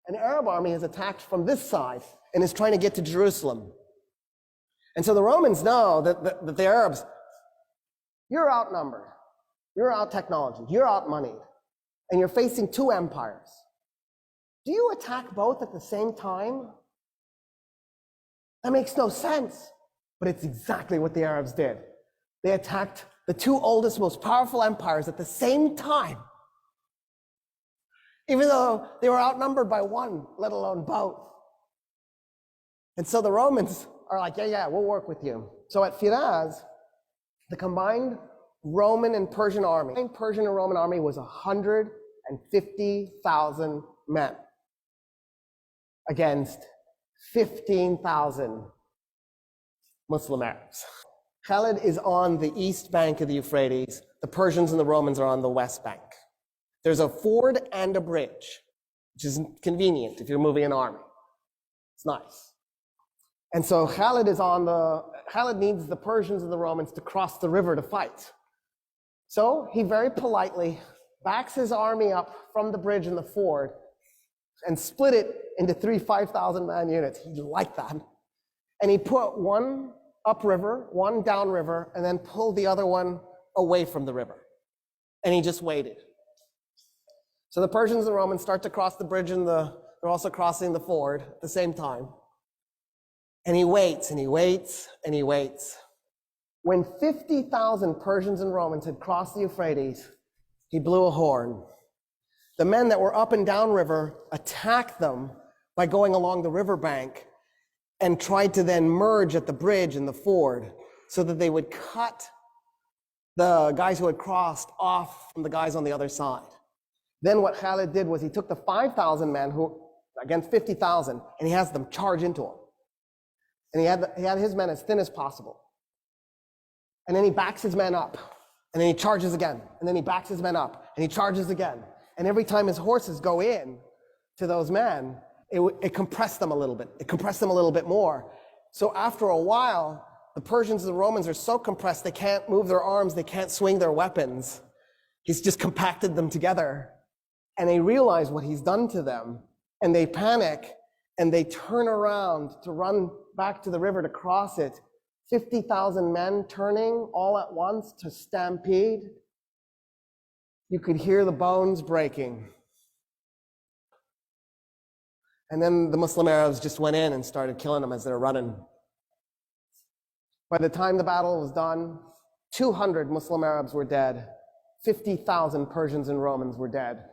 an Arab army has attacked from this side and is trying to get to Jerusalem. And so the Romans know that the Arabs, you're outnumbered, you're out-technology, you're out-moneyed, and you're facing two empires. Do you attack both at the same time? That makes no sense, but it's exactly what the Arabs did. They attacked the two oldest, most powerful empires at the same time, even though they were outnumbered by one, let alone both. And so the Romans are like, yeah, we'll work with you. So at Firaz, the combined Roman and Persian army, the Persian and Roman army was 150,000 men against 15,000 Muslim Arabs. Khalid is on the east bank of the Euphrates. The Persians and the Romans are on the west bank. There's a ford and a bridge, which is convenient if you're moving an army. It's nice. And so Khalid needs the Persians and the Romans to cross the river to fight. So he very politely backs his army up from the bridge and the ford and split it into three 5,000 man units. He liked that. And he put one upriver, one downriver, and then pulled the other one away from the river. And he just waited. So the Persians and the Romans start to cross the bridge and they're also crossing the ford at the same time. And he waits and he waits and he waits. When 50,000 Persians and Romans had crossed the Euphrates, he blew a horn. The men that were up and down river attacked them by going along the riverbank and tried to then merge at the bridge and the ford so that they would cut the guys who had crossed off from the guys on the other side. Then what Khalid did was he took the 5,000 men who against 50,000 and he has them charge into him. And he had his men as thin as possible. And then he backs his men up and then he charges again. And then he backs his men up and he charges again. And every time his horses go in to those men, it compressed them a little bit. It compressed them a little bit more. So after a while, the Persians and the Romans are so compressed, they can't move their arms, they can't swing their weapons. He's just compacted them together. And they realize what he's done to them. And they panic and they turn around to run back to the river to cross it. 50,000 men turning all at once to stampede. You could hear the bones breaking. And then the Muslim Arabs just went in and started killing them as they were running. By the time the battle was done, 200 Muslim Arabs were dead. 50,000 Persians and Romans were dead.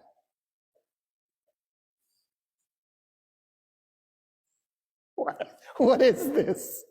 What is this?